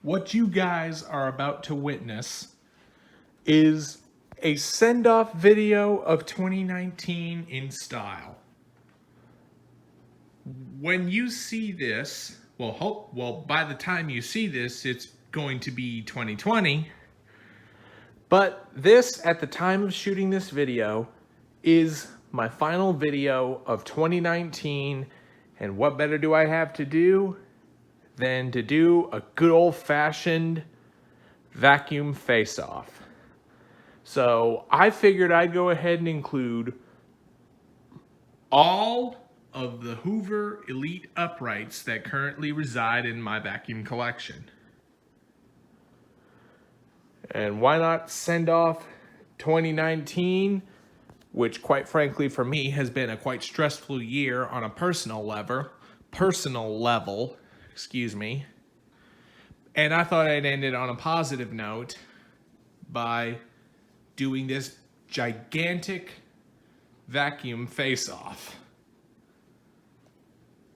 What you guys are about to witness is a send-off video of 2019 in style. When you see this, well, by the time you see this, it's going to be 2020. But this, at the time of shooting this video, is my final video of 2019. And what better do I have to do than to do a good old-fashioned vacuum face-off. So I figured I'd go ahead and include all of the Hoover Elite uprights that currently reside in my vacuum collection. And why not send off 2019, which quite frankly for me has been a quite stressful year on a personal level, excuse me. And I thought I'd end it on a positive note by doing this gigantic vacuum face-off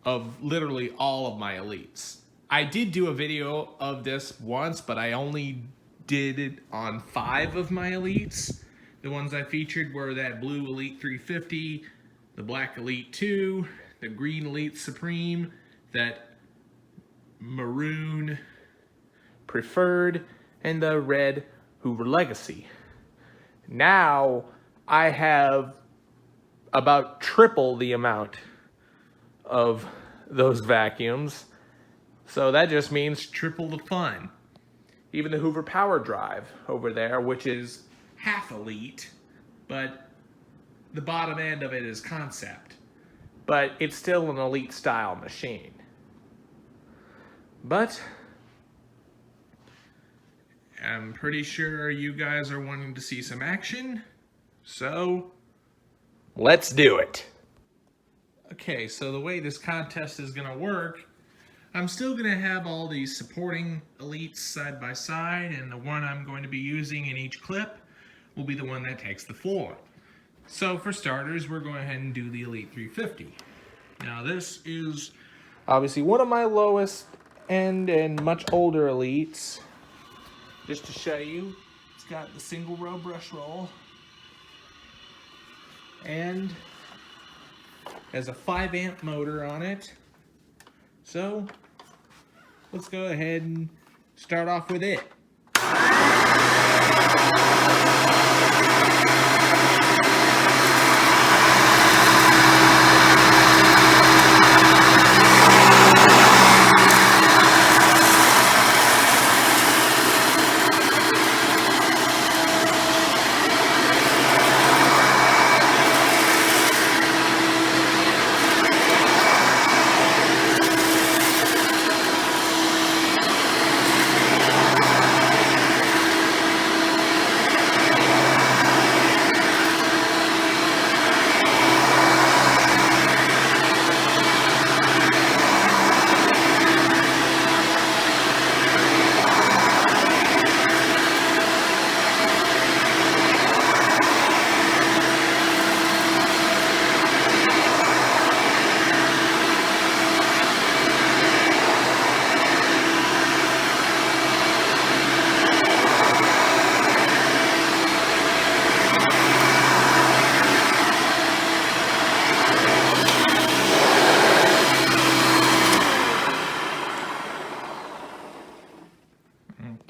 of literally all of my Elites. I did do a video of this once, but I only did it on 5 of my Elites. The ones I featured were that blue Elite 350, the black Elite 2, the green Elite Supreme, that maroon Preferred, and the red Hoover Legacy. Now I have about triple the amount of those vacuums, so that just means triple the fun. Even the Hoover Power Drive over there, which is half Elite, but the bottom end of it is concept. But it's still an Elite style machine. But I'm pretty sure you guys are wanting to see some action, so let's do it. Okay, so the way this contest is going to work, I'm still going to have all these supporting Elites side by side, and the one I'm going to be using in each clip will be the one that takes the floor. So for starters, we're going ahead and do the Elite 350. Now this is obviously one of my lowest end and much older Elites. Just to show you, it's got the single row brush roll and has a 5 amp motor on it. So let's go ahead and start off with it.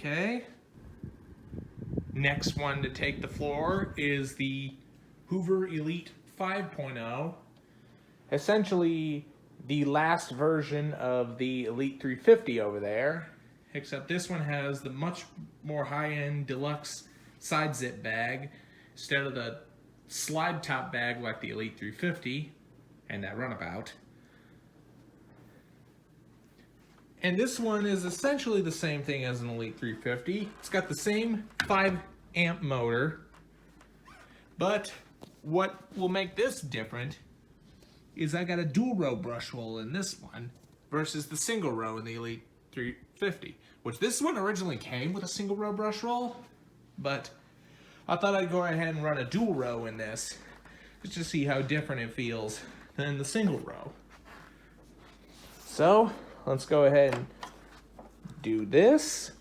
Okay. Next one to take the floor is the Hoover Elite 5.0. Essentially the last version of the Elite 350 over there, except this one has the much more high-end deluxe side zip bag instead of the slide top bag like the Elite 350 and that Runabout. And this one is essentially the same thing as an Elite 350. It's got the same 5 amp motor, but what will make this different is I got a dual row brush roll in this one versus the single row in the Elite 350, which this one originally came with a single row brush roll, but I thought I'd go ahead and run a dual row in this just to see how different it feels than the single row. So let's go ahead and do this.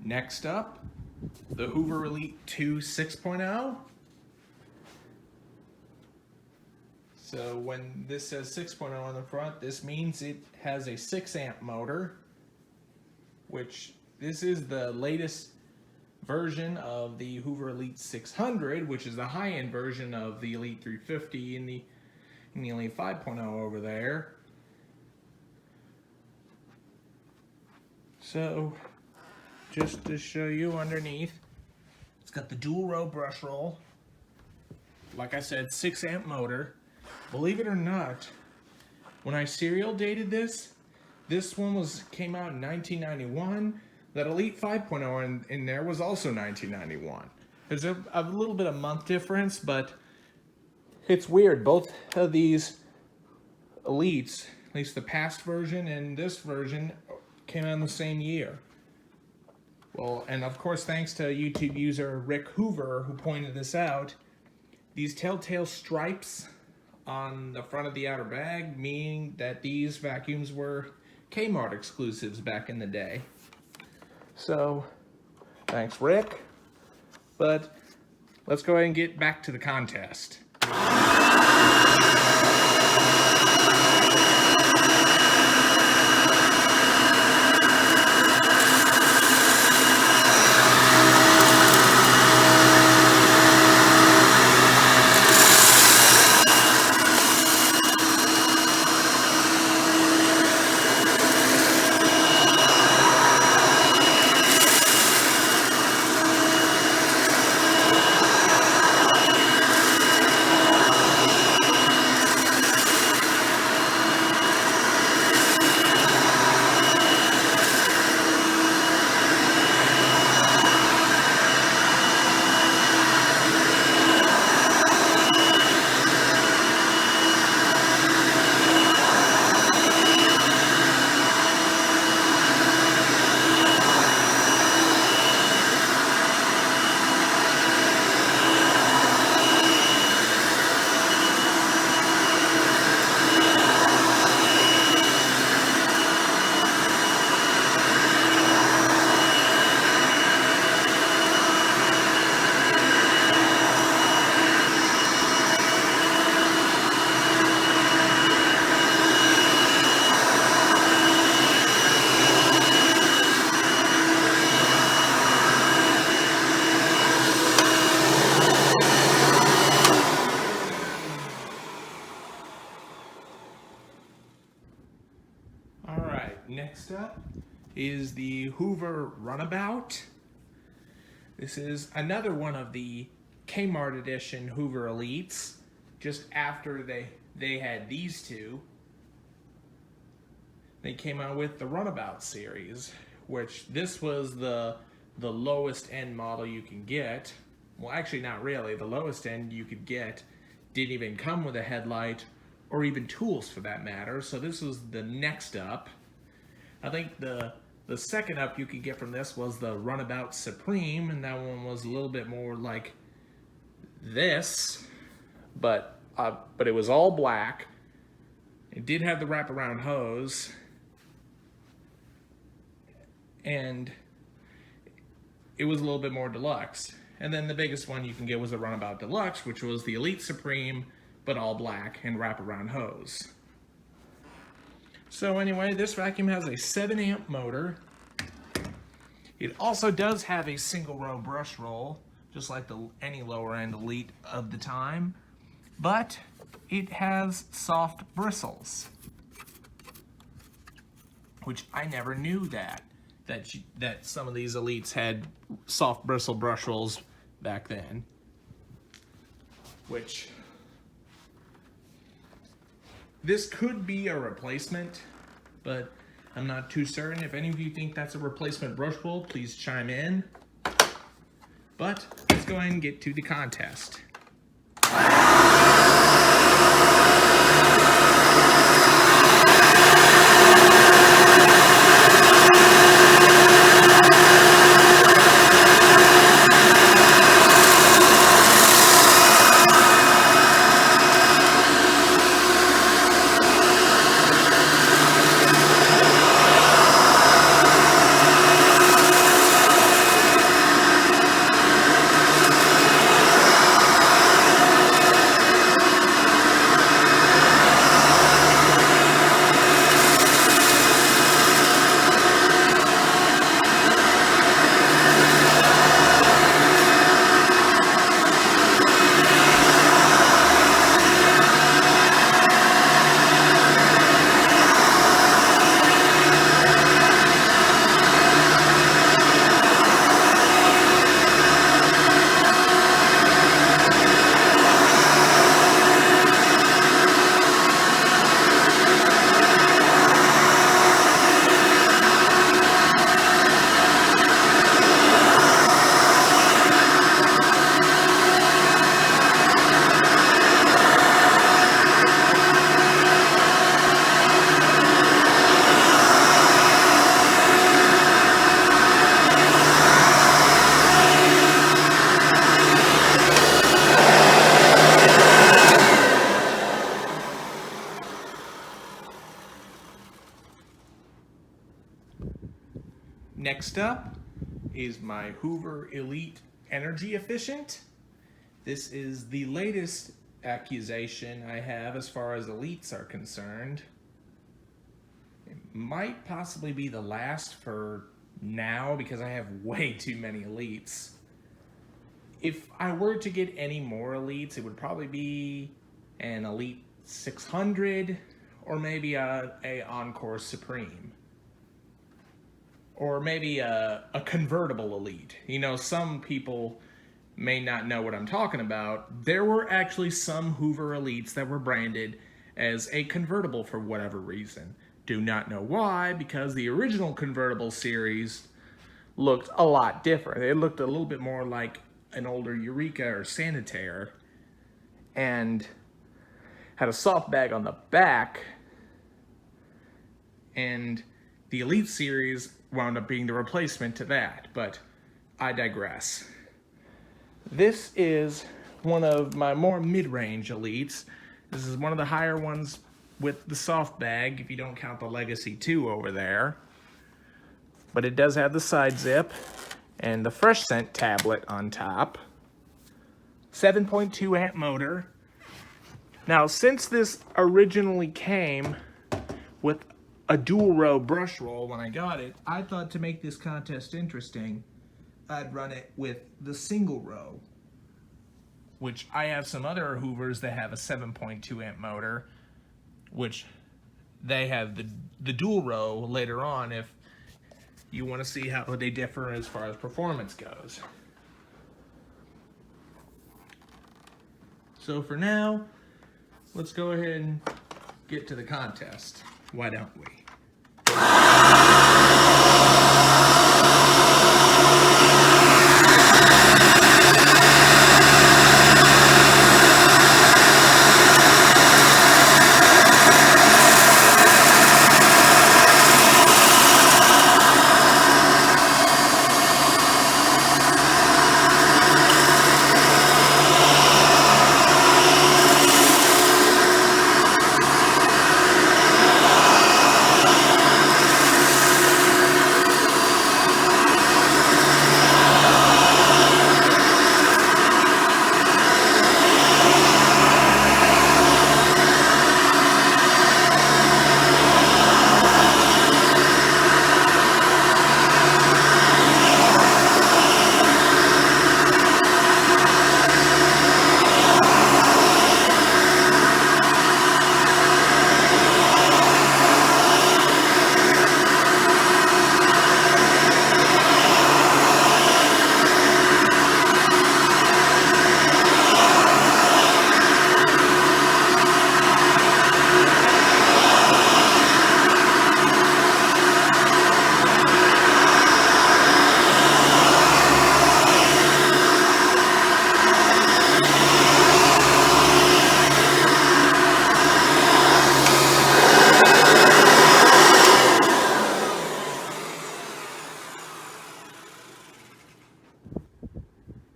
Next up, the Hoover Elite 2 6.0. So when this says 6.0 on the front, this means it has a 6 amp motor, which this is the latest version of the Hoover Elite 600, which is the high-end version of the Elite 350 and the Elite 5.0 over there. So, just to show you underneath, it's got the dual row brush roll. Like I said, 6 amp motor. Believe it or not, when I serial dated this one came out in 1991. That Elite 5.0 in there was also 1991. There's a little bit of month difference, but it's weird. Both of these Elites, at least the past version and this version, came out in the same year. Well, and of course, thanks to YouTube user Rick Hoover, who pointed this out, these telltale stripes on the front of the outer bag mean that these vacuums were Kmart exclusives back in the day. So, thanks Rick, but let's go ahead and get back to the contest. Next up is the Hoover Runabout. This is another one of the Kmart edition Hoover Elites, just after they had these two. they came out with the Runabout series, which this was the lowest end model you can get. Well, actually not really. The lowest end you could get didn't even come with a headlight or even tools for that matter. So this was the next up. I think the second up you could get from this was the Runabout Supreme, and that one was a little bit more like this, but it was all black. It did have the wraparound hose, and it was a little bit more deluxe. And then the biggest one you can get was the Runabout Deluxe, which was the Elite Supreme, but all black and wraparound hose. So anyway, this vacuum has a 7-amp motor. It also does have a single row brush roll, just like any lower end Elite of the time, but it has soft bristles, which I never knew that some of these Elites had soft bristle brush rolls back then, which this could be a replacement, but I'm not too certain. If any of you think that's a replacement brush roll, please chime in. But let's go ahead and get to the contest. Next up is my Hoover Elite Energy Efficient. This is the latest accusation I have as far as Elites are concerned. It might possibly be the last for now because I have way too many Elites. If I were to get any more Elites, it would probably be an Elite 600 or maybe a Encore Supreme. Or maybe a convertible Elite. You know, some people may not know what I'm talking about. There were actually some Hoover Elites that were branded as a convertible for whatever reason. Do not know why, because the original convertible series looked a lot different. It looked a little bit more like an older Eureka or Sanitaire, and had a soft bag on the back, and the Elite series wound up being the replacement to that, but I digress. This is one of my more mid-range Elites. This is one of the higher ones with the soft bag, if you don't count the Legacy 2 over there. But it does have the side zip and the Fresh Scent tablet on top. 7.2 amp motor. Now, since this originally came with a dual row brush roll when I got it, I thought to make this contest interesting, I'd run it with the single row, which I have some other Hoovers that have a 7.2 amp motor, which they have the dual row later on if you want to see how they differ as far as performance goes. So for now, let's go ahead and get to the contest. Why don't we?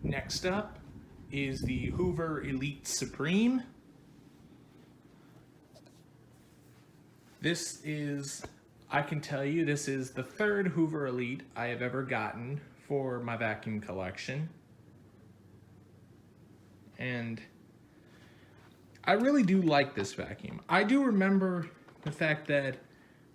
Next up is the Hoover Elite Supreme. This is, I can tell you, this is the third Hoover Elite I have ever gotten for my vacuum collection. And I really do like this vacuum. I do remember the fact that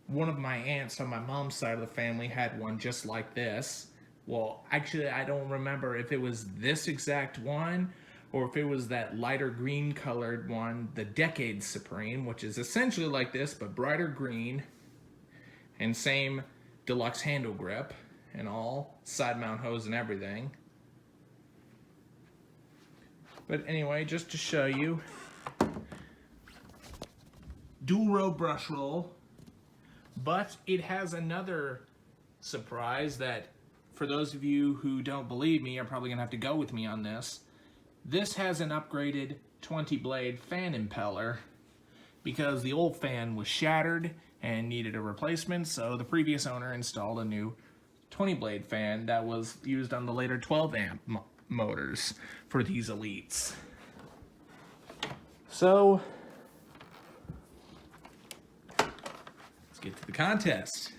one of my aunts on my mom's side of the family had one just like this. Well, actually, I don't remember if it was this exact one or if it was that lighter green colored one, the Decade Supreme, which is essentially like this, but brighter green, and same deluxe handle grip and all, side mount hose and everything. But anyway, just to show you, dual row brush roll, but it has another surprise that, for those of you who don't believe me, are probably gonna have to go with me on this. This has an upgraded 20 blade fan impeller because the old fan was shattered and needed a replacement, so the previous owner installed a new 20 blade fan that was used on the later 12 amp motors for these Elites. So, let's get to the contest.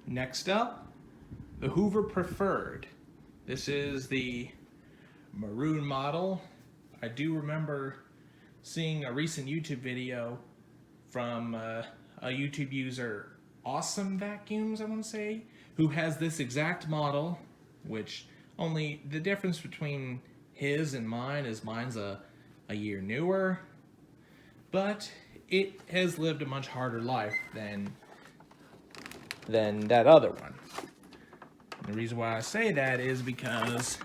Next up, the Hoover Preferred. This is the maroon model. I do remember seeing a recent YouTube video from a YouTube user, Awesome Vacuums, I want to say, who has this exact model, which only the difference between his and mine, as mine's a year newer, but it has lived a much harder life than that other one. And the reason why I say that is because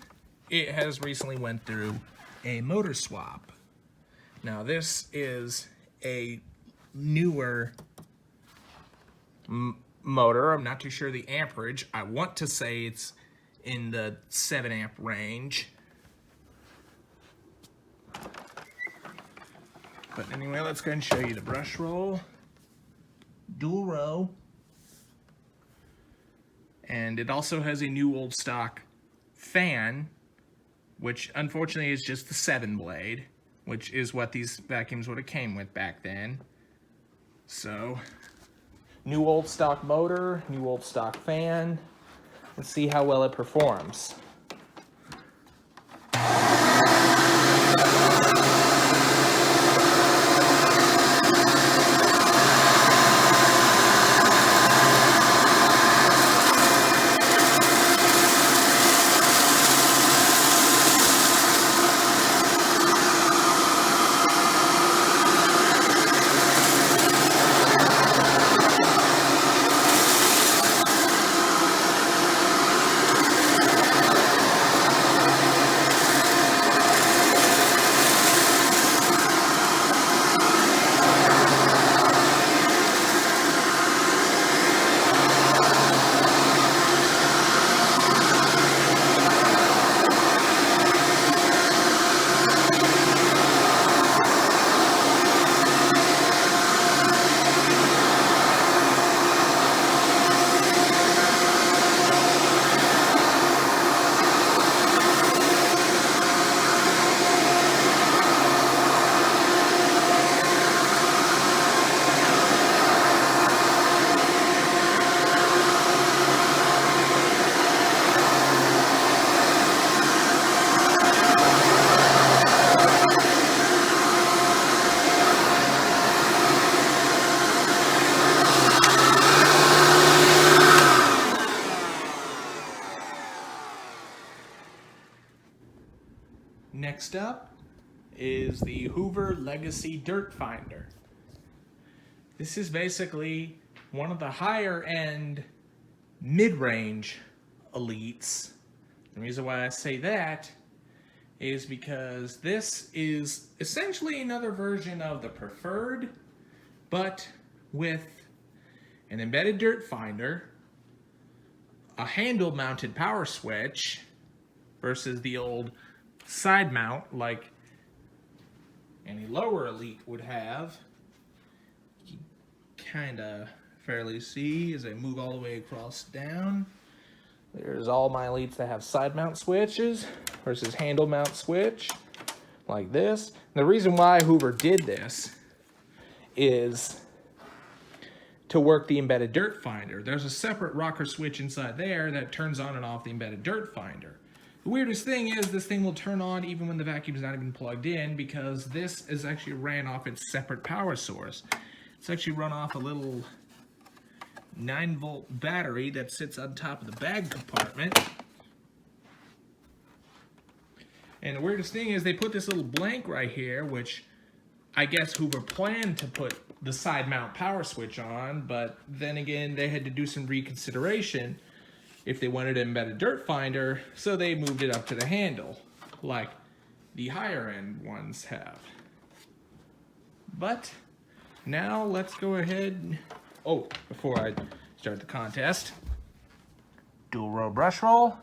it has recently went through a motor swap. Now this is a newer motor. I'm not too sure the amperage. I want to say it's in the 7 amp range. But anyway, let's go ahead and show you the brush roll. Dual row. And it also has a new old stock fan, which unfortunately is just the 7-blade, which is what these vacuums would have came with back then. So, new old stock motor, new old stock fan. Let's see how well it performs. Next up is the Hoover Legacy Dirt Finder. This is basically one of the higher end mid-range elites. The reason why I say that is because this is essentially another version of the Preferred, but with an embedded dirt finder, a handle mounted power switch versus the old side mount like any lower elite would have. You can kind of fairly see as I move all the way across down. There's all my elites that have side mount switches versus handle mount switch like this. And the reason why Hoover did this is to work the embedded dirt finder. There's a separate rocker switch inside there that turns on and off the embedded dirt finder. The weirdest thing is this thing will turn on even when the vacuum is not even plugged in, because this is actually ran off its separate power source. It's actually run off a little 9-volt battery that sits on top of the bag compartment. And the weirdest thing is they put this little blank right here, which I guess Hoover planned to put the side mount power switch on, but then again they had to do some reconsideration if they wanted an embedded dirt finder, so they moved it up to the handle, like the higher end ones have. But now let's go ahead. Oh, before I start the contest, dual row brush roll,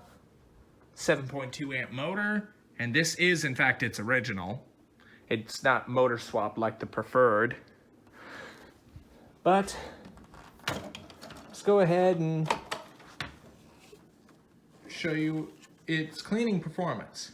7.2 amp motor, and this is in fact its original. It's not motor swap like the Preferred. But let's go ahead and show you its cleaning performance.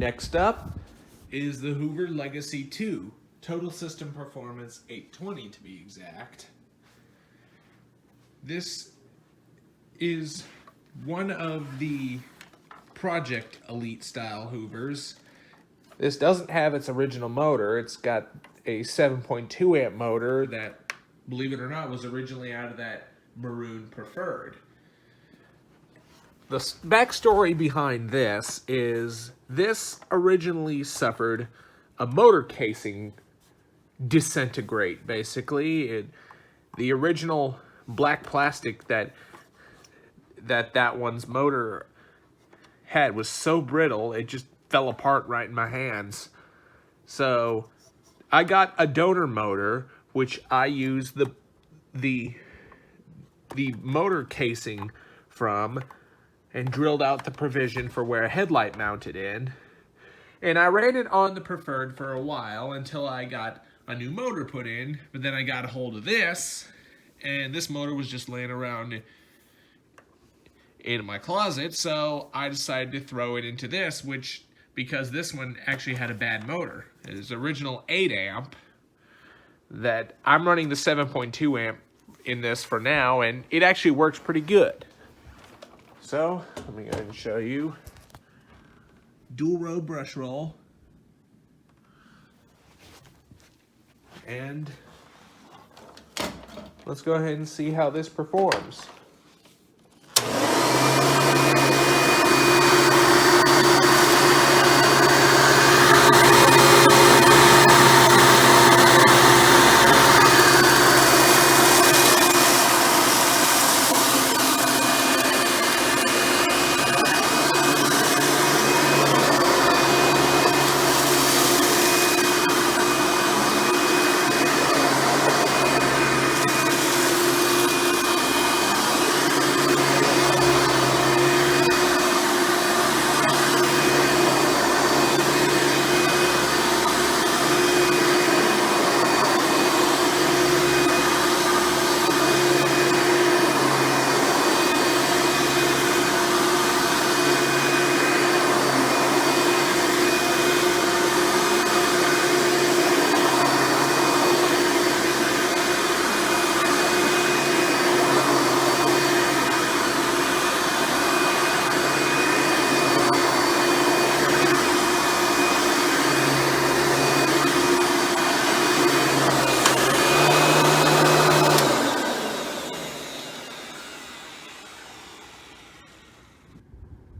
Next up is the Hoover Legacy 2, Total System Performance 820 to be exact. This is one of the Project Elite style Hoovers. This doesn't have its original motor. It's got a 7.2 amp motor that, believe it or not, was originally out of that maroon Preferred. The backstory behind this is this originally suffered a motor casing disintegrate, basically. The original black plastic that one's motor had was so brittle, it just fell apart right in my hands. So I got a donor motor, which I used the motor casing from, and drilled out the provision for where a headlight mounted in. And I ran it on the Preferred for a while until I got a new motor put in, but then I got a hold of this, and this motor was just laying around in my closet, so I decided to throw it into this, which, because this one actually had a bad motor. It is original 8 amp, that I'm running the 7.2 amp in this for now, and it actually works pretty good. So, let me go ahead and show you. Dual row brush roll. And let's go ahead and see how this performs.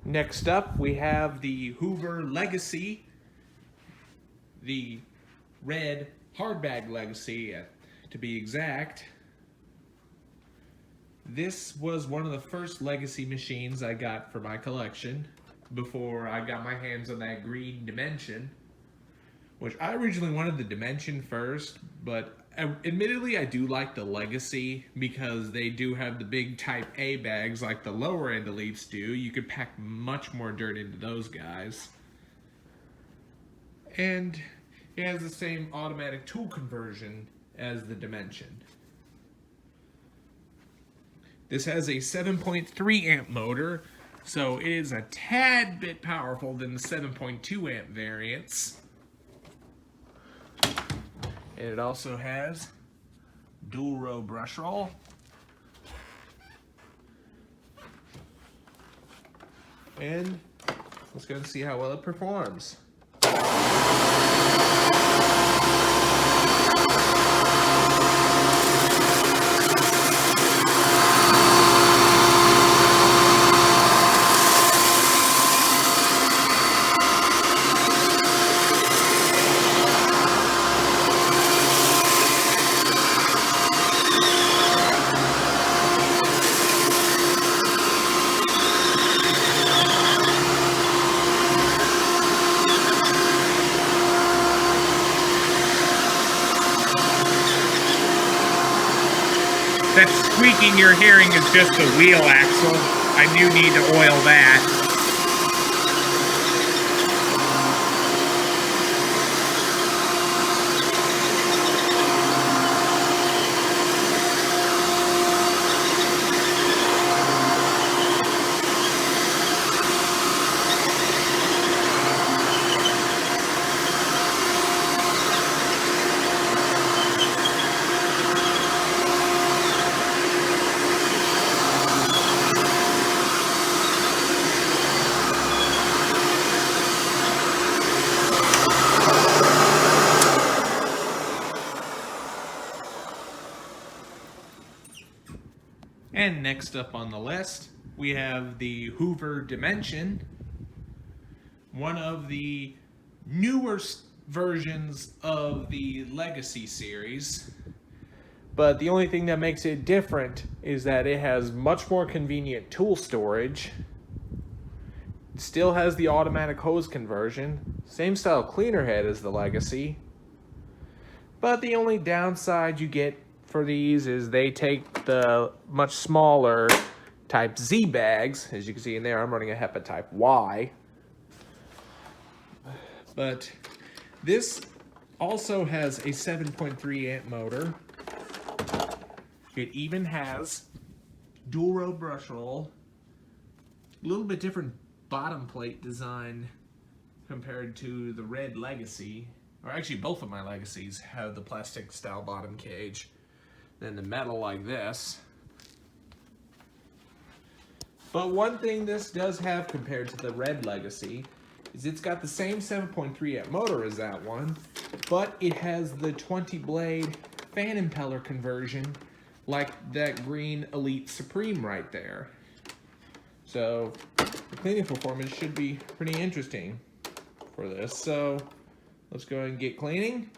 Next up, we have the Hoover Legacy, the red hardbag Legacy, to be exact. This was one of the first Legacy machines I got for my collection before I got my hands on that green Dimension, which I originally wanted the Dimension first, but admittedly I do like the Legacy because they do have the big Type A bags like the lower end Elites do. You could pack much more dirt into those guys. And it has the same automatic tool conversion as the Dimension. This has a 7.3 amp motor, so it is a tad bit powerful than the 7.2 amp variants. And it also has dual row brush roll. And let's go and see how well it performs. That squeaking you're hearing is just the wheel axle. I do need to oil that. And next up on the list, we have the Hoover Dimension, one of the newer versions of the Legacy series. But the only thing that makes it different is that it has much more convenient tool storage. It still has the automatic hose conversion, same style cleaner head as the Legacy. But the only downside you get for these is they take the much smaller type Z bags. As you can see in there, I'm running a HEPA type Y. But this also has a 7.3 amp motor. It even has dual row brush roll, a little bit different bottom plate design compared to the red Legacy, or actually both of my Legacies have the plastic style bottom cage, then the metal like this. But one thing this does have compared to the red Legacy is it's got the same 7.3 amp motor as that one, but it has the 20 blade fan impeller conversion like that green Elite Supreme right there. So the cleaning performance should be pretty interesting for this. So let's go ahead and get cleaning.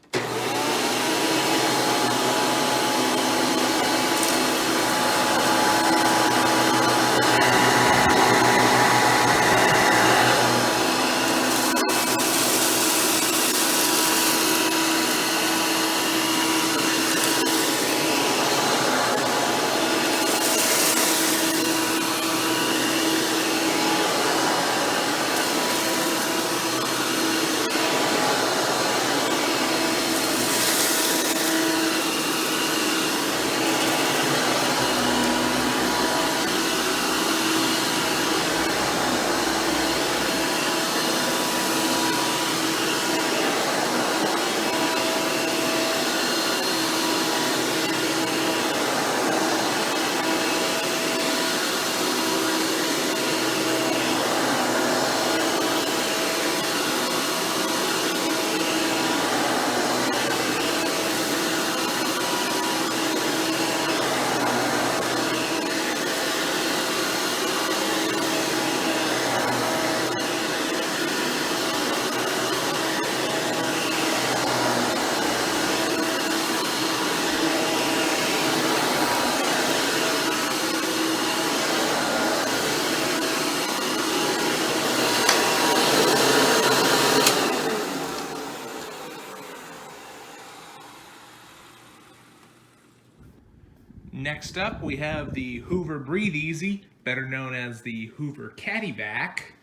Next up, we have the Hoover Breathe Easy, better known as the Hoover Caddy Vac.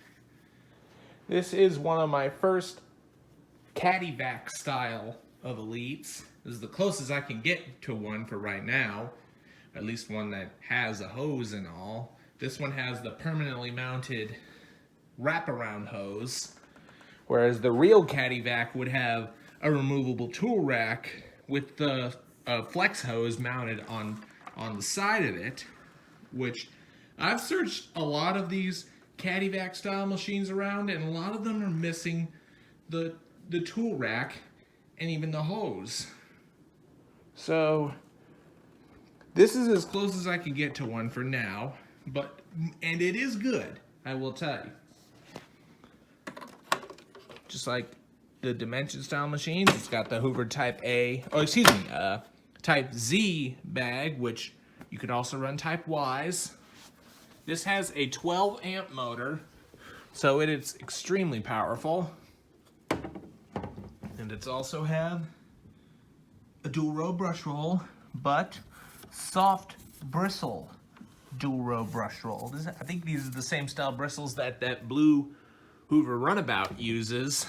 This is one of my first Caddy Vac style of Elites. This is the closest I can get to one for right now, at least one that has a hose and all. This one has the permanently mounted wraparound hose, whereas the real Caddy Vac would have a removable tool rack with the flex hose mounted on the side of it, which I've searched a lot of these Caddy Vac style machines around, and a lot of them are missing the tool rack and even the hose. So this is as close as I can get to one for now, and it is good, I will tell you. Just like the Dimension style machines, it's got the Hoover Type Type Z bag, which you could also run Type Ys. This has a 12 amp motor, so it is extremely powerful. And it's also have a dual row brush roll, but soft bristle dual row brush roll. I think these are the same style bristles that blue Hoover Runabout uses.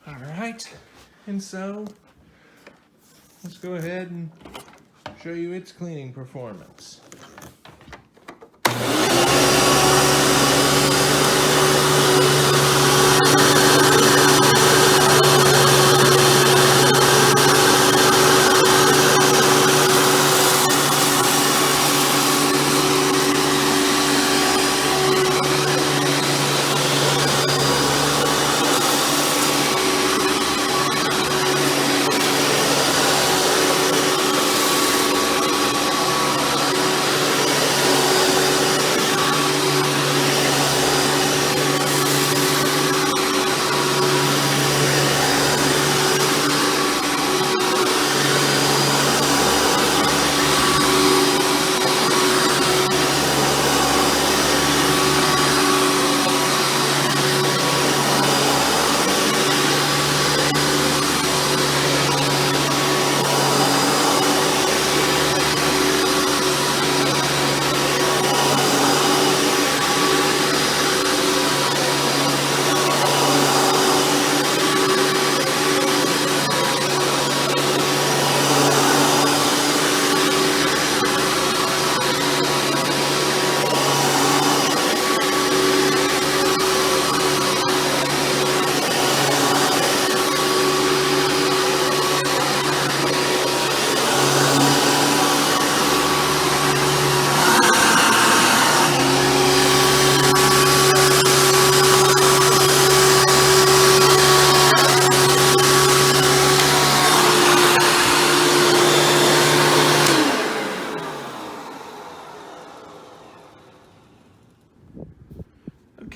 All right, and so let's go ahead and show you its cleaning performance.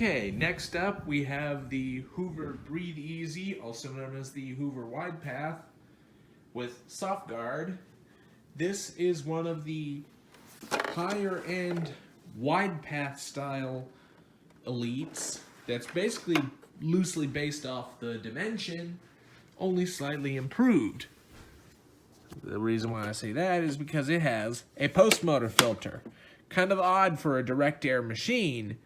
Okay, next up we have the Hoover Breathe Easy, also known as the Hoover Wide Path, with soft guard. This is one of the higher end wide path style elites that's basically loosely based off the Dimension, only slightly improved. The reason why I say that is because it has a post-motor filter. Kind of odd for a direct air machine,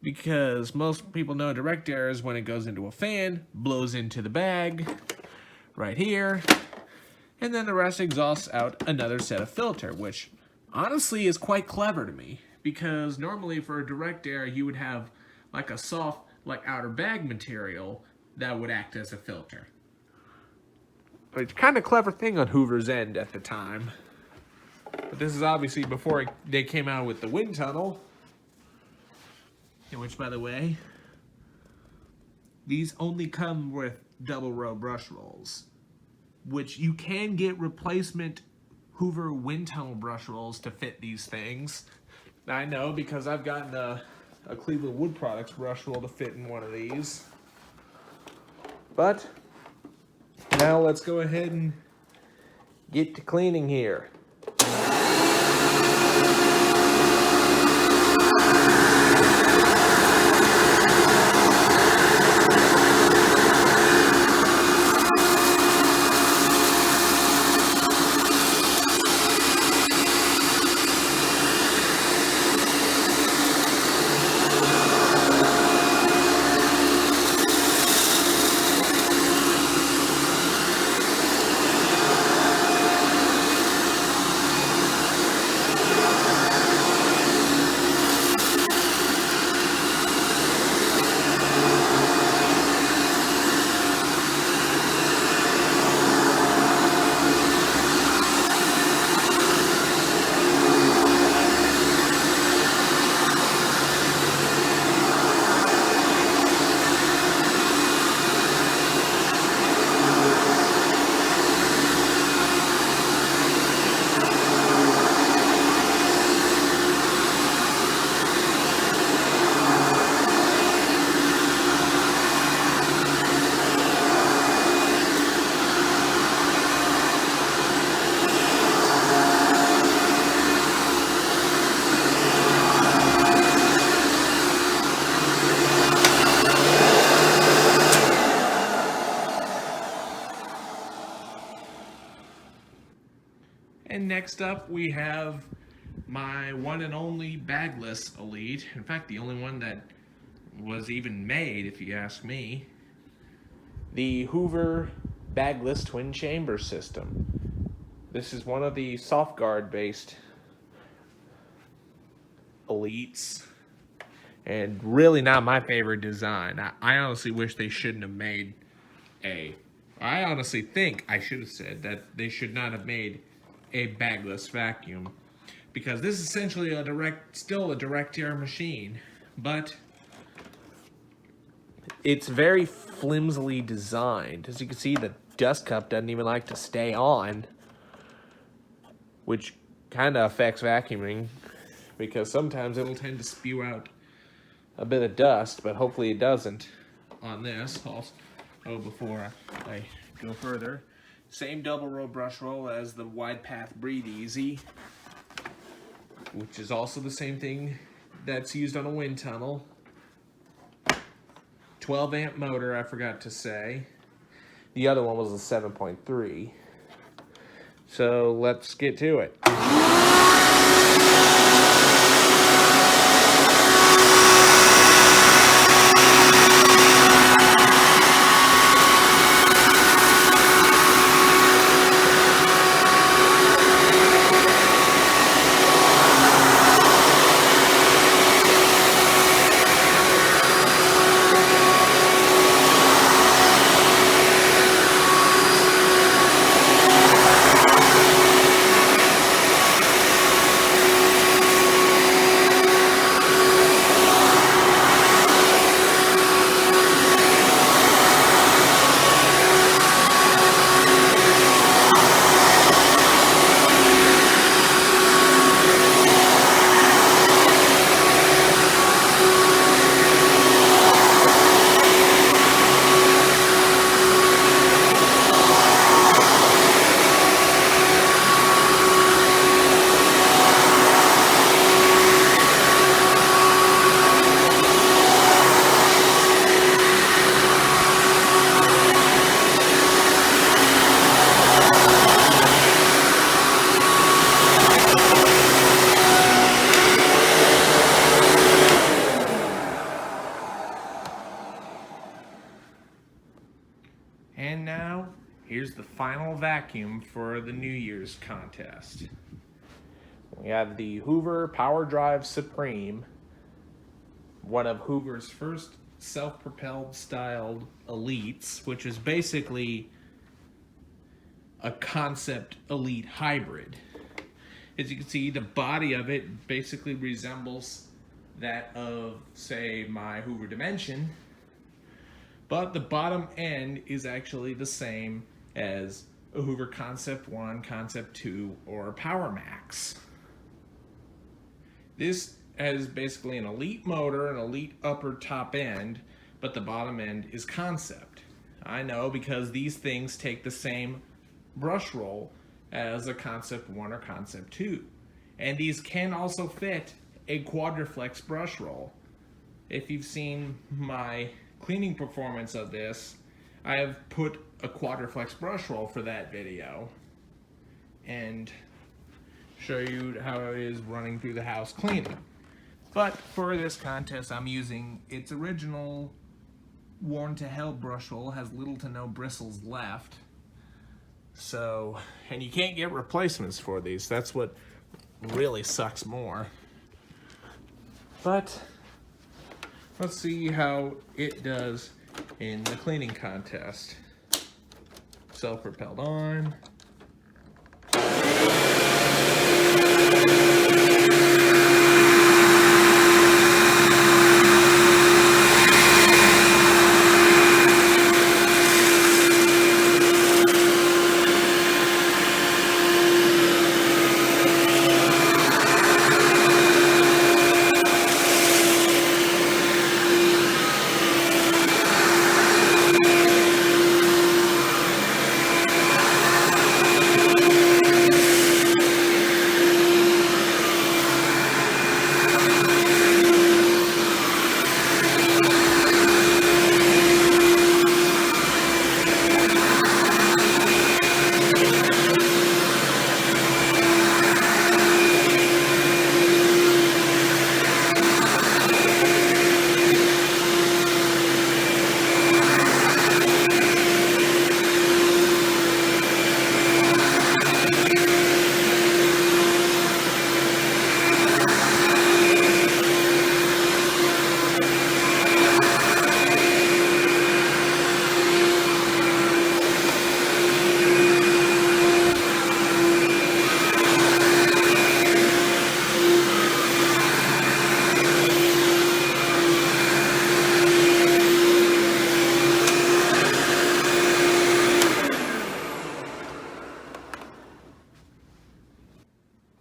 because most people know direct air is when it goes into a fan, blows into the bag, right here, and then the rest exhausts out another set of filter, which honestly is quite clever to me, because normally for a direct air you would have like a soft, like outer bag material that would act as a filter. But it's kind of clever thing on Hoover's end at the time. But this is obviously before they came out with the wind tunnel. Which, by the way, these only come with double row brush rolls, which you can get replacement Hoover wind tunnel brush rolls to fit these things. I know because I've gotten a Cleveland Wood Products brush roll to fit in one of these. But now let's go ahead and get to cleaning here. And next up we have my one and only Bagless Elite. In fact, the only one that was even made, if you ask me. The Hoover Bagless twin chamber system. This is one of the soft guard based elites, and really not my favorite design. I honestly wish they shouldn't have made I honestly think I should have said that they should not have made a bagless vacuum, because this is essentially still a direct air machine, but it's very flimsily designed. As you can see, the dust cup doesn't even like to stay on, which kind of affects vacuuming, because sometimes it'll tend to spew out a bit of dust, but hopefully it doesn't on this. Before I go further, same double row brush roll as the Wide Path Breathe Easy, which is also the same thing that's used on a wind tunnel. 12 amp motor, I forgot to say. The other one was a 7.3. So let's get to it. final vacuum for the New Year's contest. We have the Hoover Power Drive Supreme, one of Hoover's first self-propelled styled elites, which is basically a concept elite hybrid. As you can see, the body of it basically resembles that of, say, my Hoover Dimension, but the bottom end is actually the same as a Hoover Concept 1, Concept 2, or Power Max. This has basically an elite motor, an elite upper top end, but the bottom end is concept. I know, because these things take the same brush roll as a Concept 1 or Concept 2. And these can also fit a quadriflex brush roll. If you've seen my cleaning performance of this, I have put a quadriflex brush roll for that video and show you how it is running through the house cleaning. But for this contest, I'm using its original worn to hell brush roll, has little to no bristles left. So, and you can't get replacements for these. That's what really sucks more. But let's see how it does in the cleaning contest. Self-propelled on.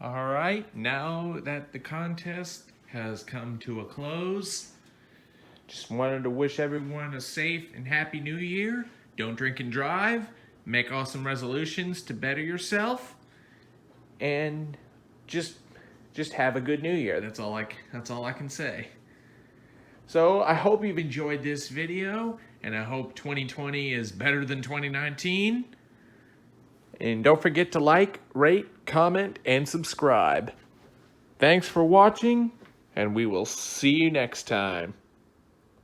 Alright, now that the contest has come to a close, just wanted to wish everyone a safe and happy new year. Don't drink and drive. Make awesome resolutions to better yourself. And just have a good new year. That's all I can say. So I hope you've enjoyed this video, and I hope 2020 is better than 2019. And don't forget to like, rate, comment, and subscribe. Thanks for watching, and we will see you next time.